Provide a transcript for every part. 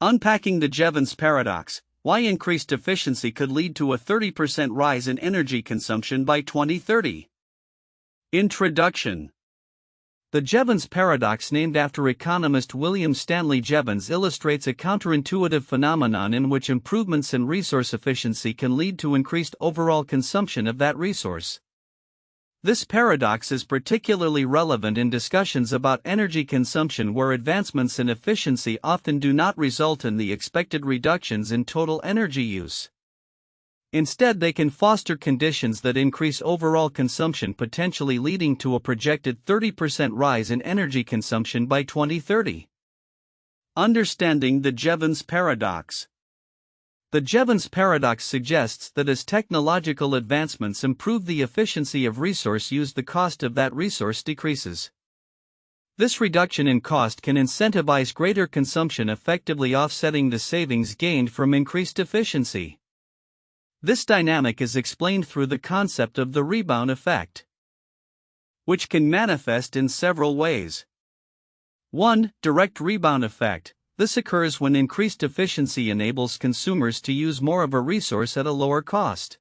Unpacking the Jevons Paradox, why increased efficiency could lead to a 30% rise in energy consumption by 2030. Introduction. The Jevons Paradox, named after economist William Stanley Jevons, illustrates a counterintuitive phenomenon in which improvements in resource efficiency can lead to increased overall consumption of that resource. This paradox is particularly relevant in discussions about energy consumption where advancements in efficiency often do not result in the expected reductions in total energy use. Instead, they can foster conditions that increase overall consumption, potentially leading to a projected 30% rise in energy consumption by 2030. Understanding the Jevons Paradox. The Jevons Paradox suggests that as technological advancements improve the efficiency of resource use, the cost of that resource decreases. This reduction in cost can incentivize greater consumption, effectively offsetting the savings gained from increased efficiency. This dynamic is explained through the concept of the rebound effect, which can manifest in several ways. 1. Direct rebound effect. This occurs when increased efficiency enables consumers to use more of a resource at a lower cost.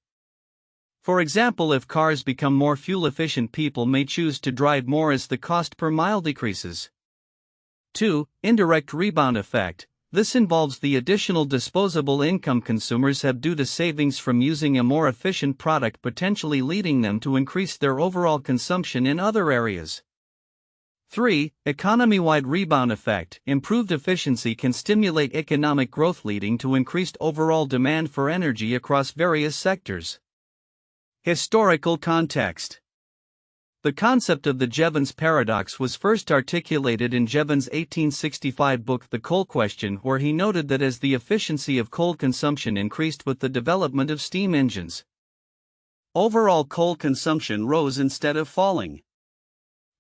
For example, if cars become more fuel efficient, people may choose to drive more as the cost per mile decreases. 2. Indirect rebound effect. This involves the additional disposable income consumers have due to savings from using a more efficient product, potentially leading them to increase their overall consumption in other areas. 3. Economy-wide rebound effect. Improved efficiency can stimulate economic growth, leading to increased overall demand for energy across various sectors. Historical context. The concept of the Jevons Paradox was first articulated in Jevons' 1865 book The Coal Question, where he noted that as the efficiency of coal consumption increased with the development of steam engines, overall coal consumption rose instead of falling.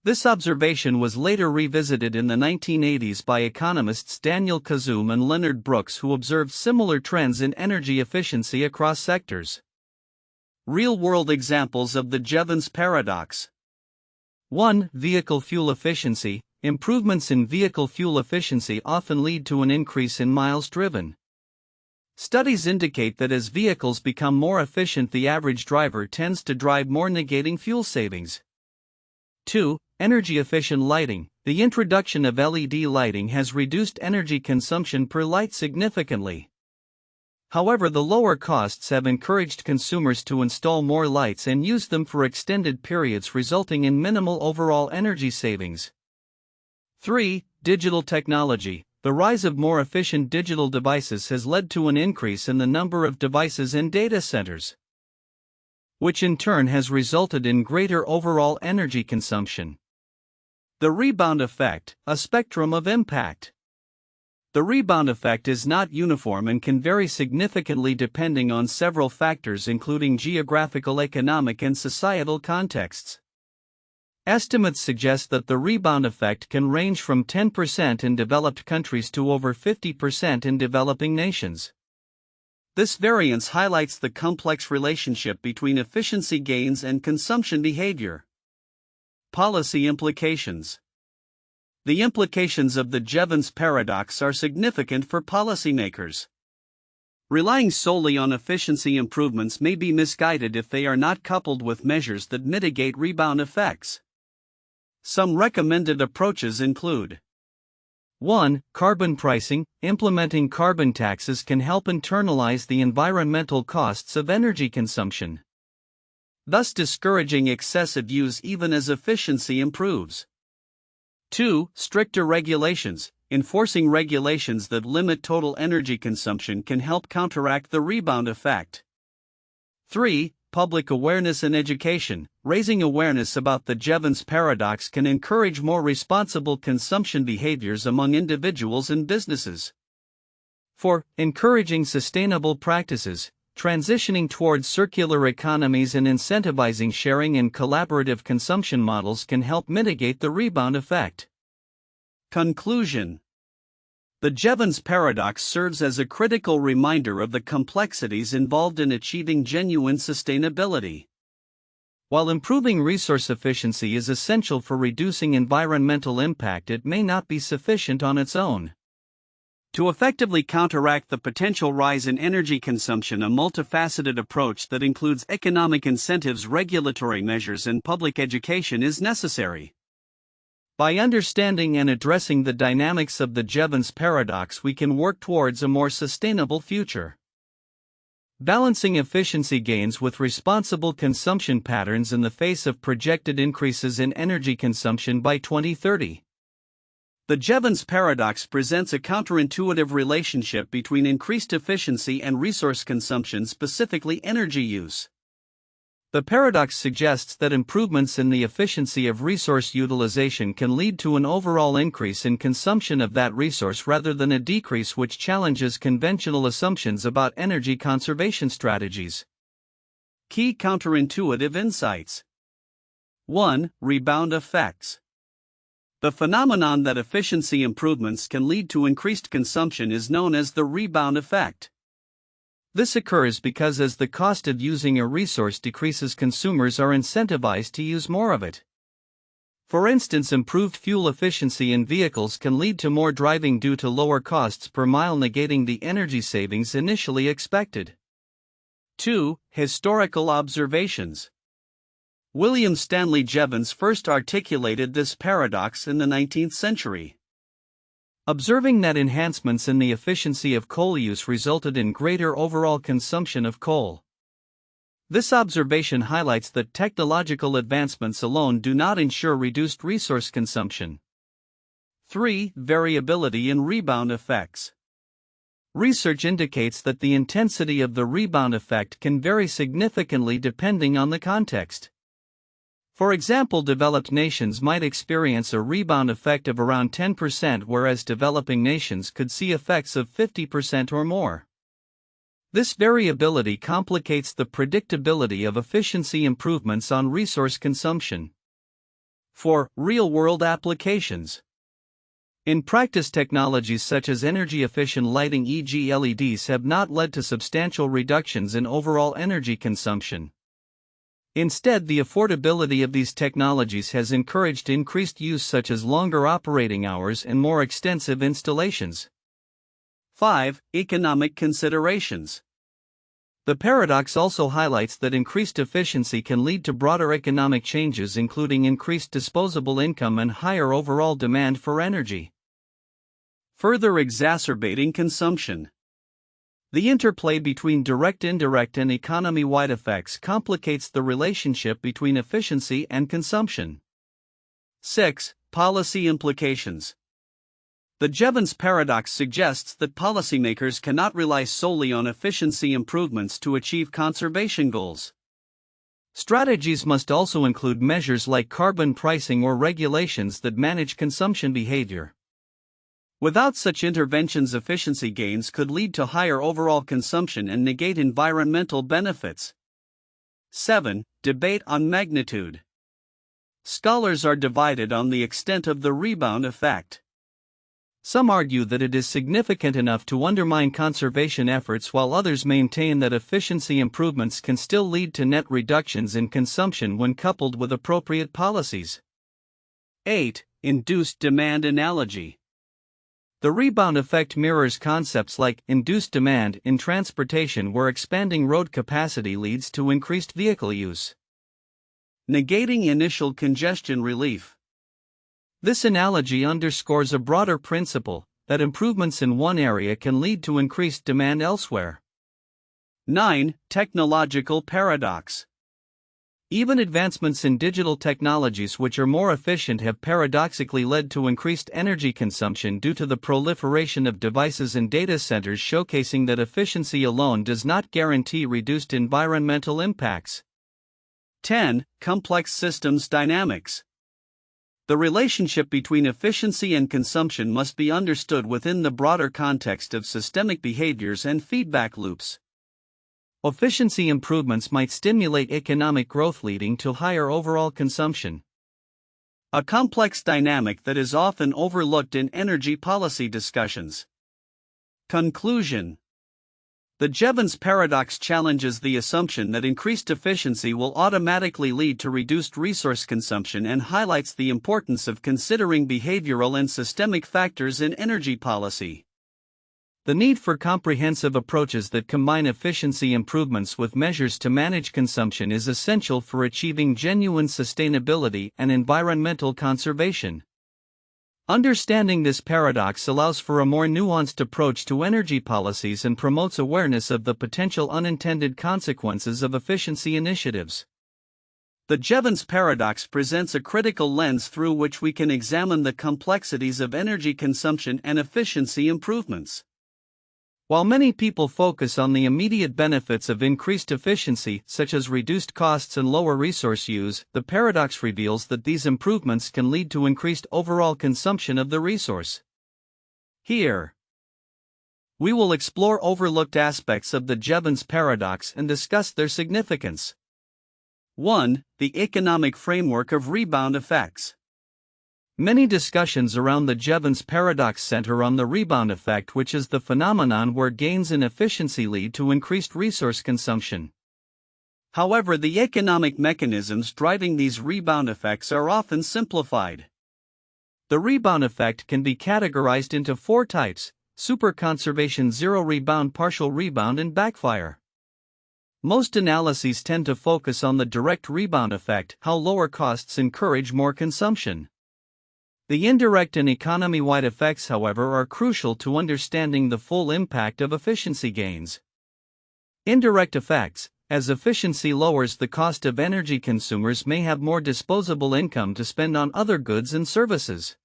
This observation was later revisited in the 1980s by economists Daniel Kazum and Leonard Brooks, who observed similar trends in energy efficiency across sectors. Real-world examples of the Jevons Paradox. 1. Vehicle fuel efficiency. Improvements in vehicle fuel efficiency often lead to an increase in miles driven. Studies indicate that as vehicles become more efficient, the average driver tends to drive more, negating fuel savings. 2. Energy-efficient lighting. The introduction of LED lighting has reduced energy consumption per light significantly. However, the lower costs have encouraged consumers to install more lights and use them for extended periods, resulting in minimal overall energy savings. 3. Digital technology. The rise of more efficient digital devices has led to an increase in the number of devices in data centers, which in turn has resulted in greater overall energy consumption. The rebound effect, a spectrum of impact. The rebound effect is not uniform and can vary significantly depending on several factors, including geographical, economic, and societal contexts. Estimates suggest that the rebound effect can range from 10% in developed countries to over 50% in developing nations. This variance highlights the complex relationship between efficiency gains and consumption behavior. Policy implications. The implications of the Jevons Paradox are significant for policymakers. Relying solely on efficiency improvements may be misguided if they are not coupled with measures that mitigate rebound effects. Some recommended approaches include: 1. Carbon pricing. Implementing carbon taxes can help internalize the environmental costs of energy consumption, thus discouraging excessive use even as efficiency improves. 2. Stricter regulations. Enforcing regulations that limit total energy consumption can help counteract the rebound effect. 3. Public awareness and education. Raising awareness about the Jevons Paradox can encourage more responsible consumption behaviors among individuals and businesses. 4. Encouraging sustainable practices. Transitioning towards circular economies and incentivizing sharing and collaborative consumption models can help mitigate the rebound effect. Conclusion. The Jevons Paradox serves as a critical reminder of the complexities involved in achieving genuine sustainability. While improving resource efficiency is essential for reducing environmental impact, it may not be sufficient on its own. To effectively counteract the potential rise in energy consumption, a multifaceted approach that includes economic incentives, regulatory measures, and public education is necessary. By understanding and addressing the dynamics of the Jevons Paradox, we can work towards a more sustainable future. Balancing efficiency gains with responsible consumption patterns in the face of projected increases in energy consumption by 2030. The Jevons Paradox presents a counterintuitive relationship between increased efficiency and resource consumption, specifically energy use. The paradox suggests that improvements in the efficiency of resource utilization can lead to an overall increase in consumption of that resource rather than a decrease, which challenges conventional assumptions about energy conservation strategies. Key counterintuitive insights. 1. Rebound effects. The phenomenon that efficiency improvements can lead to increased consumption is known as the rebound effect. This occurs because as the cost of using a resource decreases, consumers are incentivized to use more of it. For instance, improved fuel efficiency in vehicles can lead to more driving due to lower costs per mile, negating the energy savings initially expected. 2. Historical observations. William Stanley Jevons first articulated this paradox in the 19th century. Observing that enhancements in the efficiency of coal use resulted in greater overall consumption of coal. This observation highlights that technological advancements alone do not ensure reduced resource consumption. 3. Variability in rebound effects. Research indicates that the intensity of the rebound effect can vary significantly depending on the context. For example, developed nations might experience a rebound effect of around 10%, whereas developing nations could see effects of 50% or more. This variability complicates the predictability of efficiency improvements on resource consumption. 4. Real-world applications. In practice, technologies such as energy-efficient lighting, e.g. LEDs, have not led to substantial reductions in overall energy consumption. Instead, the affordability of these technologies has encouraged increased use, such as longer operating hours and more extensive installations. 5. Economic considerations. The paradox also highlights that increased efficiency can lead to broader economic changes, including increased disposable income and higher overall demand for energy, further exacerbating consumption. The interplay between direct, indirect, and economy-wide effects complicates the relationship between efficiency and consumption. 6. Policy implications. The Jevons Paradox suggests that policymakers cannot rely solely on efficiency improvements to achieve conservation goals. Strategies must also include measures like carbon pricing or regulations that manage consumption behavior. Without such interventions, efficiency gains could lead to higher overall consumption and negate environmental benefits. 7. Debate on magnitude. Scholars are divided on the extent of the rebound effect. Some argue that it is significant enough to undermine conservation efforts, while others maintain that efficiency improvements can still lead to net reductions in consumption when coupled with appropriate policies. 8. Induced demand analogy. The rebound effect mirrors concepts like induced demand in transportation, where expanding road capacity leads to increased vehicle use, negating initial congestion relief. This analogy underscores a broader principle that improvements in one area can lead to increased demand elsewhere. 9. Technological paradox. Even advancements in digital technologies which are more efficient have paradoxically led to increased energy consumption due to the proliferation of devices and data centers, showcasing that efficiency alone does not guarantee reduced environmental impacts. 10. Complex systems dynamics. The relationship between efficiency and consumption must be understood within the broader context of systemic behaviors and feedback loops. Efficiency improvements might stimulate economic growth, leading to higher overall consumption. A complex dynamic that is often overlooked in energy policy discussions. Conclusion. The Jevons Paradox challenges the assumption that increased efficiency will automatically lead to reduced resource consumption and highlights the importance of considering behavioral and systemic factors in energy policy. The need for comprehensive approaches that combine efficiency improvements with measures to manage consumption is essential for achieving genuine sustainability and environmental conservation. Understanding this paradox allows for a more nuanced approach to energy policies and promotes awareness of the potential unintended consequences of efficiency initiatives. The Jevons Paradox presents a critical lens through which we can examine the complexities of energy consumption and efficiency improvements. While many people focus on the immediate benefits of increased efficiency, such as reduced costs and lower resource use, the paradox reveals that these improvements can lead to increased overall consumption of the resource. Here, we will explore overlooked aspects of the Jevons Paradox and discuss their significance. 1. The economic framework of rebound effects. Many discussions around the Jevons Paradox center on the rebound effect, which is the phenomenon where gains in efficiency lead to increased resource consumption. However, the economic mechanisms driving these rebound effects are often simplified. The rebound effect can be categorized into 4 types: superconservation, zero rebound, partial rebound, and backfire. Most analyses tend to focus on the direct rebound effect, how lower costs encourage more consumption. The indirect and economy-wide effects, however, are crucial to understanding the full impact of efficiency gains. Indirect effects: as efficiency lowers the cost of energy, consumers may have more disposable income to spend on other goods and services.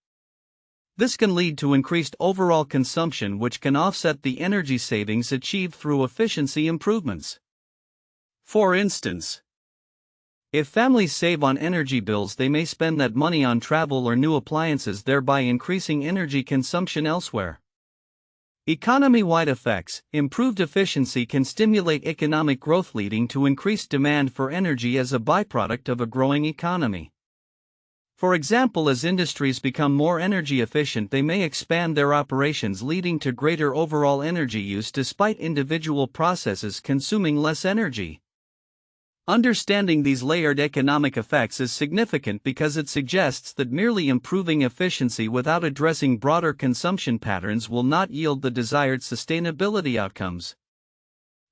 This can lead to increased overall consumption, which can offset the energy savings achieved through efficiency improvements. For instance, if families save on energy bills, they may spend that money on travel or new appliances, thereby increasing energy consumption elsewhere. Economy-wide effects: improved efficiency can stimulate economic growth, leading to increased demand for energy as a byproduct of a growing economy. For example, as industries become more energy efficient, they may expand their operations, leading to greater overall energy use despite individual processes consuming less energy. Understanding these layered economic effects is significant because it suggests that merely improving efficiency without addressing broader consumption patterns will not yield the desired sustainability outcomes.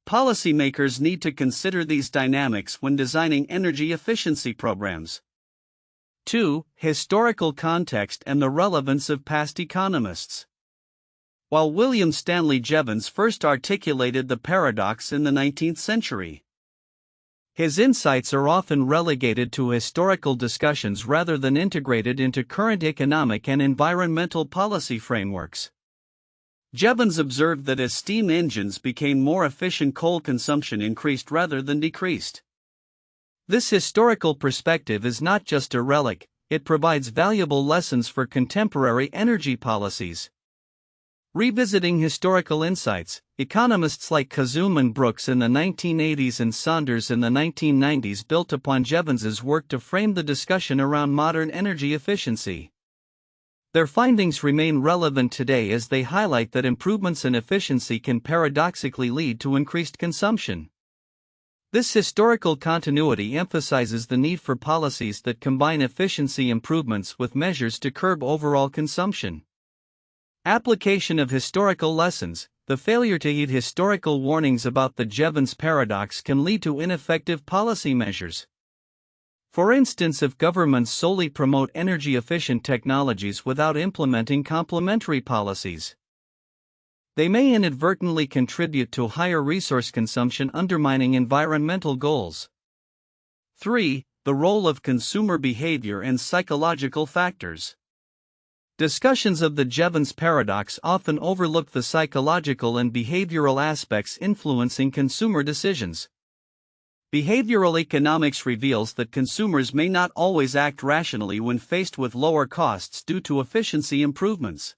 Policymakers need to consider these dynamics when designing energy efficiency programs. 2. Historical context and the relevance of past economists. While William Stanley Jevons first articulated the paradox in the 19th century, his insights are often relegated to historical discussions rather than integrated into current economic and environmental policy frameworks. Jevons observed that as steam engines became more efficient, coal consumption increased rather than decreased. This historical perspective is not just a relic, it provides valuable lessons for contemporary energy policies. Revisiting historical insights, economists like Kazum and Brooks in the 1980s and Saunders in the 1990s built upon Jevons's work to frame the discussion around modern energy efficiency. Their findings remain relevant today as they highlight that improvements in efficiency can paradoxically lead to increased consumption. This historical continuity emphasizes the need for policies that combine efficiency improvements with measures to curb overall consumption. Application of historical lessons: the failure to heed historical warnings about the Jevons paradox can lead to ineffective policy measures. For instance, if governments solely promote energy-efficient technologies without implementing complementary policies, they may inadvertently contribute to higher resource consumption, undermining environmental goals. 3. The role of consumer behavior and psychological factors. Discussions of the Jevons paradox often overlook the psychological and behavioral aspects influencing consumer decisions. Behavioral economics reveals that consumers may not always act rationally when faced with lower costs due to efficiency improvements.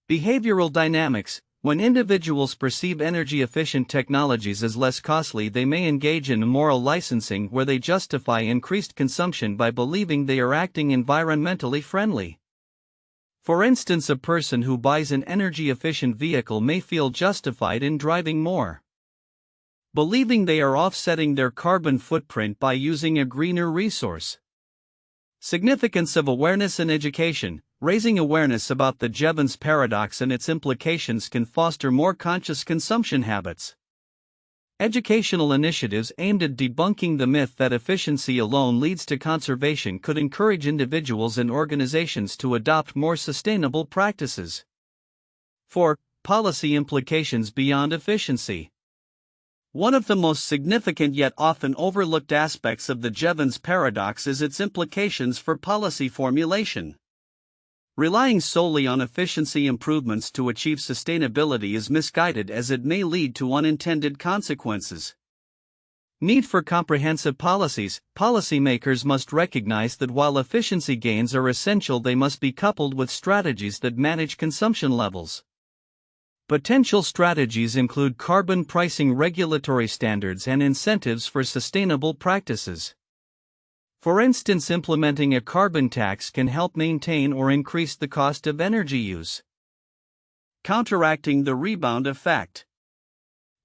Behavioral dynamics: when individuals perceive energy-efficient technologies as less costly, they may engage in moral licensing where they justify increased consumption by believing they are acting environmentally friendly. For instance, a person who buys an energy-efficient vehicle may feel justified in driving more, believing they are offsetting their carbon footprint by using a greener resource. Significance of awareness and education: Raising awareness about the Jevons paradox and its implications can foster more conscious consumption habits. Educational initiatives aimed at debunking the myth that efficiency alone leads to conservation could encourage individuals and organizations to adopt more sustainable practices. 4. Policy implications beyond efficiency. One of the most significant yet often overlooked aspects of the Jevons paradox is its implications for policy formulation. Relying solely on efficiency improvements to achieve sustainability is misguided, as it may lead to unintended consequences. Need for comprehensive policies. Policymakers must recognize that while efficiency gains are essential, they must be coupled with strategies that manage consumption levels. Potential strategies include carbon pricing, regulatory standards, and incentives for sustainable practices. For instance, implementing a carbon tax can help maintain or increase the cost of energy use. Counteracting the rebound effect.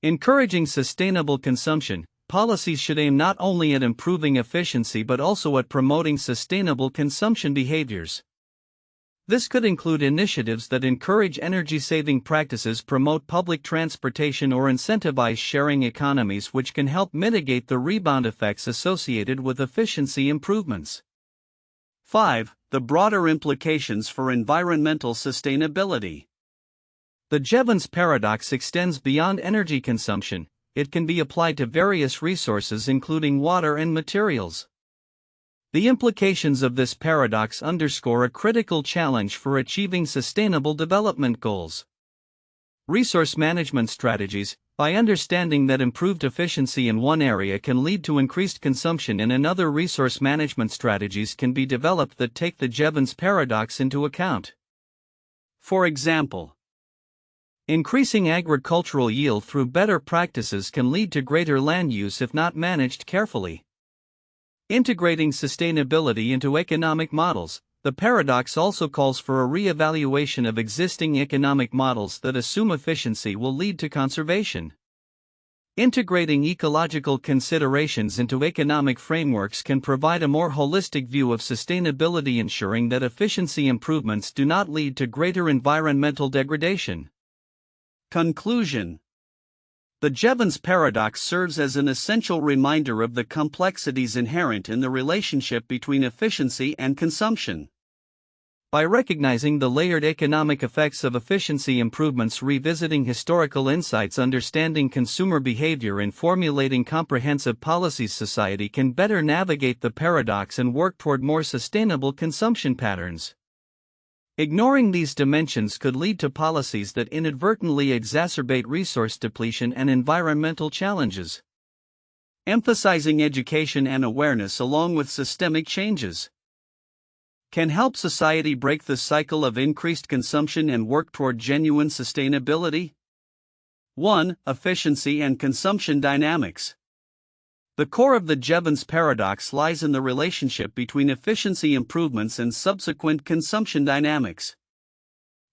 Encouraging sustainable consumption, policies should aim not only at improving efficiency but also at promoting sustainable consumption behaviors. This could include initiatives that encourage energy-saving practices, promote public transportation, or incentivize sharing economies, which can help mitigate the rebound effects associated with efficiency improvements. 5. The broader implications for environmental sustainability. The Jevons paradox extends beyond energy consumption. It can be applied to various resources, including water and materials. The implications of this paradox underscore a critical challenge for achieving sustainable development goals. Resource management strategies. By understanding that improved efficiency in one area can lead to increased consumption in another, resource management strategies can be developed that take the Jevons paradox into account. For example, increasing agricultural yield through better practices can lead to greater land use if not managed carefully. Integrating sustainability into economic models. The paradox also calls for a re-evaluation of existing economic models that assume efficiency will lead to conservation. Integrating ecological considerations into economic frameworks can provide a more holistic view of sustainability, ensuring that efficiency improvements do not lead to greater environmental degradation. Conclusion. The Jevons paradox serves as an essential reminder of the complexities inherent in the relationship between efficiency and consumption. By recognizing the layered economic effects of efficiency improvements, revisiting historical insights, understanding consumer behavior, and formulating comprehensive policies, society can better navigate the paradox and work toward more sustainable consumption patterns. Ignoring these dimensions could lead to policies that inadvertently exacerbate resource depletion and environmental challenges. Emphasizing education and awareness along with systemic changes can help society break the cycle of increased consumption and work toward genuine sustainability. 1. Efficiency and consumption dynamics. The core of the Jevons paradox lies in the relationship between efficiency improvements and subsequent consumption dynamics.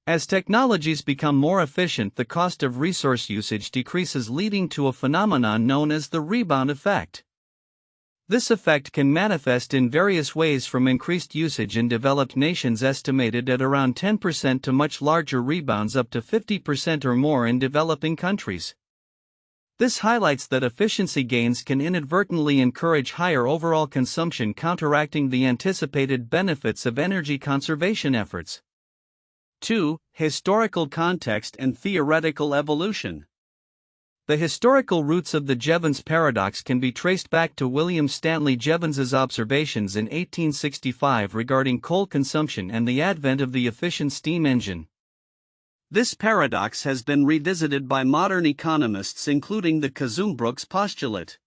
As technologies become more efficient, the cost of resource usage decreases, leading to a phenomenon known as the rebound effect. This effect can manifest in various ways, from increased usage in developed nations estimated at around 10% to much larger rebounds up to 50% or more in developing countries. This highlights that efficiency gains can inadvertently encourage higher overall consumption, counteracting the anticipated benefits of energy conservation efforts. 2. Historical context and theoretical evolution. The historical roots of the Jevons paradox can be traced back to William Stanley Jevons's observations in 1865 regarding coal consumption and the advent of the efficient steam engine. This paradox has been revisited by modern economists, including the Kazumbrooks postulate,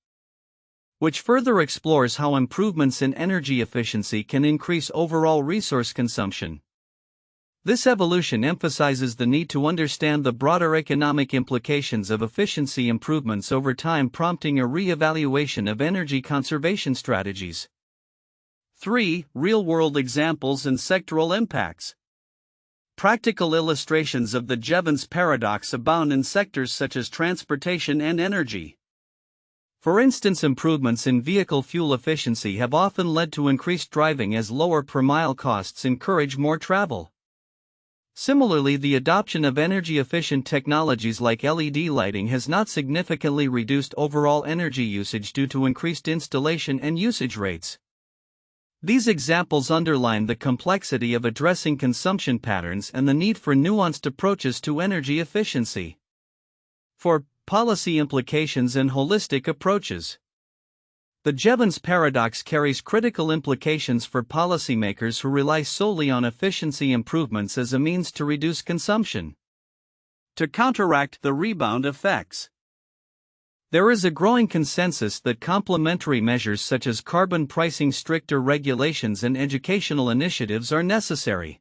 which further explores how improvements in energy efficiency can increase overall resource consumption. This evolution emphasizes the need to understand the broader economic implications of efficiency improvements over time, prompting a re-evaluation of energy conservation strategies. 3. Real-world examples and sectoral impacts. Practical illustrations of the Jevons paradox abound in sectors such as transportation and energy. For instance, improvements in vehicle fuel efficiency have often led to increased driving, as lower per-mile costs encourage more travel. Similarly, the adoption of energy-efficient technologies like LED lighting has not significantly reduced overall energy usage due to increased installation and usage rates. These examples underline the complexity of addressing consumption patterns and the need for nuanced approaches to energy efficiency. 4. Policy implications and holistic approaches. The Jevons Paradox carries critical implications for policymakers who rely solely on efficiency improvements as a means to reduce consumption. To counteract the rebound effects, there is a growing consensus that complementary measures such as carbon pricing, stricter regulations, and educational initiatives are necessary.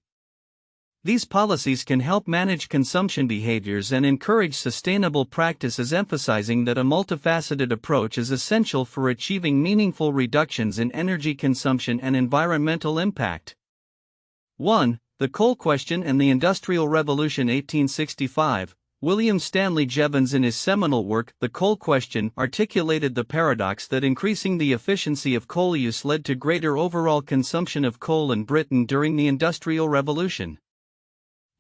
These policies can help manage consumption behaviors and encourage sustainable practices, emphasizing that a multifaceted approach is essential for achieving meaningful reductions in energy consumption and environmental impact. 1. The Coal Question and the Industrial Revolution 1865. William Stanley Jevons, in his seminal work, The Coal Question, articulated the paradox that increasing the efficiency of coal use led to greater overall consumption of coal in Britain during the Industrial Revolution.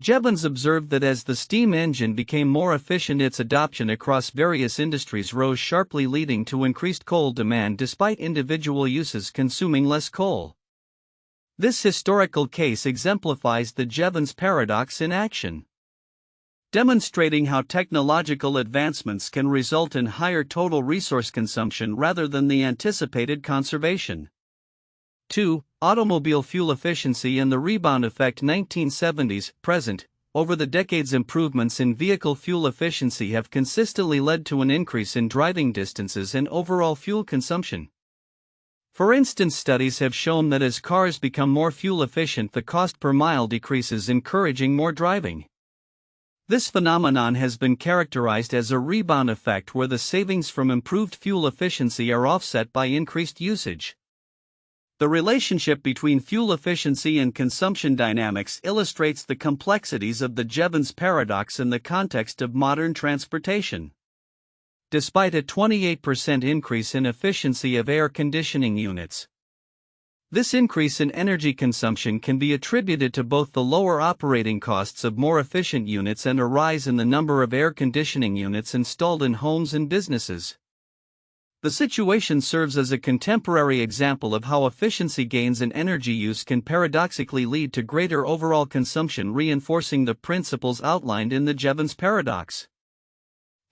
Jevons observed that as the steam engine became more efficient, its adoption across various industries rose sharply, leading to increased coal demand despite individual uses consuming less coal. This historical case exemplifies the Jevons paradox in action, demonstrating how technological advancements can result in higher total resource consumption rather than the anticipated conservation. 2. Automobile fuel efficiency and the rebound effect. 1970s, present. Over the decades, improvements in vehicle fuel efficiency have consistently led to an increase in driving distances and overall fuel consumption. For instance, studies have shown that as cars become more fuel efficient, the cost per mile decreases, encouraging more driving. This phenomenon has been characterized as a rebound effect, where the savings from improved fuel efficiency are offset by increased usage. The relationship between fuel efficiency and consumption dynamics illustrates the complexities of the Jevons paradox in the context of modern transportation. Despite a 28% increase in efficiency of air conditioning units, this increase in energy consumption can be attributed to both the lower operating costs of more efficient units and a rise in the number of air conditioning units installed in homes and businesses. The situation serves as a contemporary example of how efficiency gains in energy use can paradoxically lead to greater overall consumption, reinforcing the principles outlined in the Jevons paradox.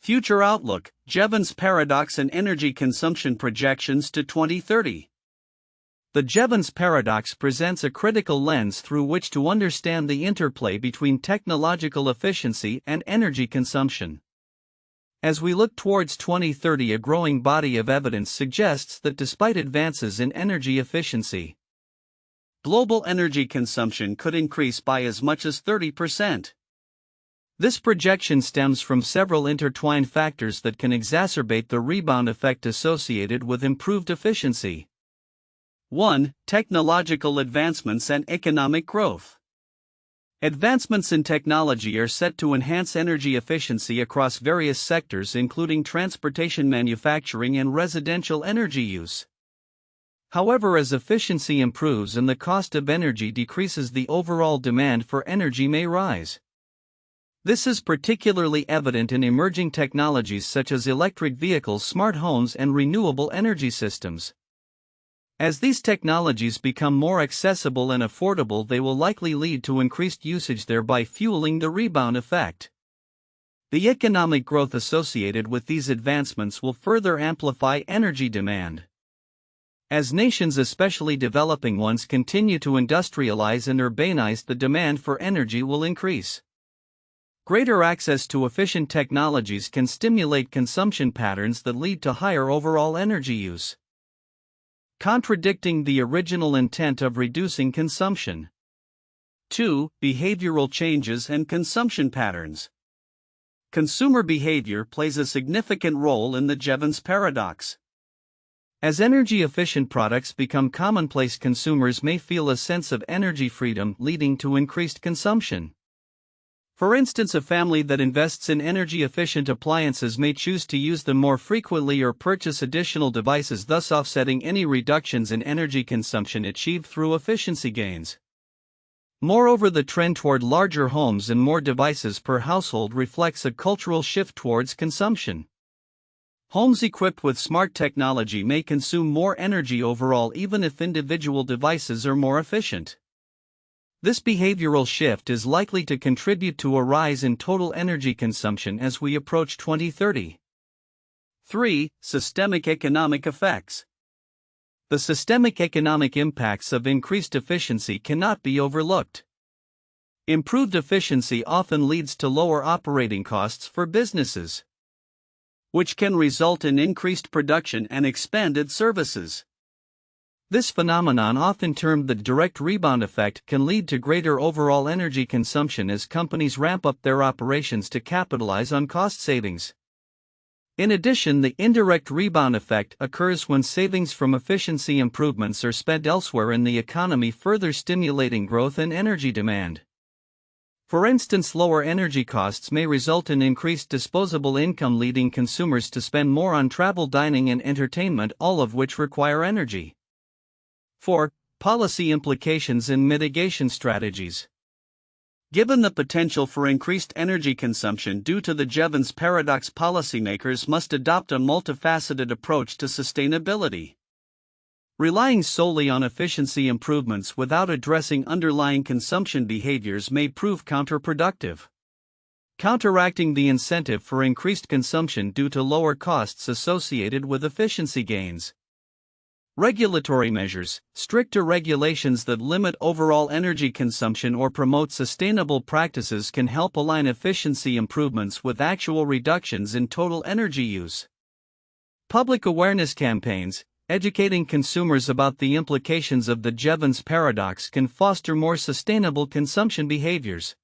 Future outlook: Jevons paradox and energy consumption projections to 2030. The Jevons paradox presents a critical lens through which to understand the interplay between technological efficiency and energy consumption. As we look towards 2030, a growing body of evidence suggests that despite advances in energy efficiency, global energy consumption could increase by as much as 30%. This projection stems from several intertwined factors that can exacerbate the rebound effect associated with improved efficiency. 1. Technological advancements and economic growth. Advancements in technology are set to enhance energy efficiency across various sectors, including transportation, manufacturing, and residential energy use. However, as efficiency improves and the cost of energy decreases, the overall demand for energy may rise. This is particularly evident in emerging technologies such as electric vehicles, smart homes, and renewable energy systems. As these technologies become more accessible and affordable, they will likely lead to increased usage, thereby fueling the rebound effect. The economic growth associated with these advancements will further amplify energy demand. As nations, especially developing ones, continue to industrialize and urbanize, the demand for energy will increase. Greater access to efficient technologies can stimulate consumption patterns that lead to higher overall energy use, contradicting the original intent of reducing consumption. 2. Behavioral changes and consumption patterns. Consumer behavior plays a significant role in the Jevons paradox. As energy-efficient products become commonplace, consumers may feel a sense of energy freedom, leading to increased consumption. For instance, a family that invests in energy-efficient appliances may choose to use them more frequently or purchase additional devices, thus offsetting any reductions in energy consumption achieved through efficiency gains. Moreover, the trend toward larger homes and more devices per household reflects a cultural shift towards consumption. Homes equipped with smart technology may consume more energy overall even if individual devices are more efficient. This behavioral shift is likely to contribute to a rise in total energy consumption as we approach 2030. 3. Systemic economic effects. The systemic economic impacts of increased efficiency cannot be overlooked. Improved efficiency often leads to lower operating costs for businesses, which can result in increased production and expanded services. This phenomenon, often termed the direct rebound effect, can lead to greater overall energy consumption as companies ramp up their operations to capitalize on cost savings. In addition, the indirect rebound effect occurs when savings from efficiency improvements are spent elsewhere in the economy, further stimulating growth in energy demand. For instance, lower energy costs may result in increased disposable income, leading consumers to spend more on travel, dining, and entertainment, all of which require energy. 4. Policy implications and mitigation strategies. Given the potential for increased energy consumption due to the Jevons Paradox, policymakers must adopt a multifaceted approach to sustainability. Relying solely on efficiency improvements without addressing underlying consumption behaviors may prove counterproductive. Counteracting the incentive for increased consumption due to lower costs associated with efficiency gains. Regulatory measures. Stricter regulations that limit overall energy consumption or promote sustainable practices can help align efficiency improvements with actual reductions in total energy use. Public awareness campaigns, educating consumers about the implications of the Jevons Paradox, can foster more sustainable consumption behaviors.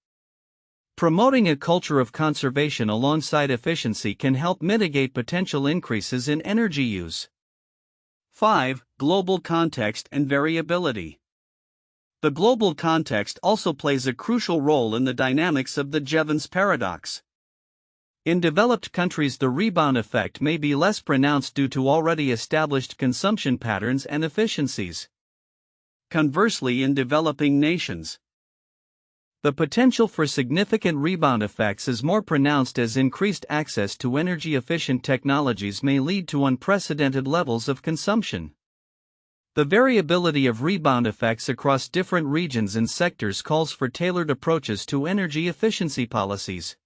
Promoting a culture of conservation alongside efficiency can help mitigate potential increases in energy use. 5. Global context and variability. The global context also plays a crucial role in the dynamics of the Jevons Paradox. In developed countries, the rebound effect may be less pronounced due to already established consumption patterns and efficiencies. Conversely, in developing nations, the potential for significant rebound effects is more pronounced as increased access to energy-efficient technologies may lead to unprecedented levels of consumption. The variability of rebound effects across different regions and sectors calls for tailored approaches to energy efficiency policies.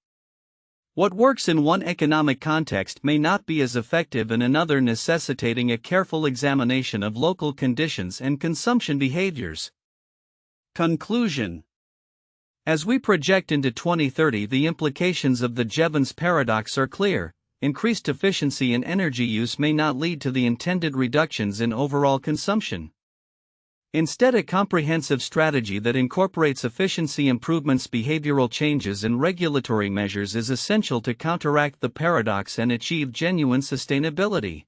What works in one economic context may not be as effective in another, necessitating a careful examination of local conditions and consumption behaviors. Conclusion. As we project into 2030, the implications of the Jevons Paradox are clear. Increased efficiency in energy use may not lead to the intended reductions in overall consumption. Instead, a comprehensive strategy that incorporates efficiency improvements, behavioral changes, and regulatory measures is essential to counteract the paradox and achieve genuine sustainability.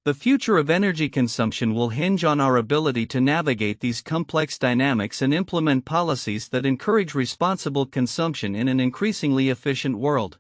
The future of energy consumption will hinge on our ability to navigate these complex dynamics and implement policies that encourage responsible consumption in an increasingly efficient world.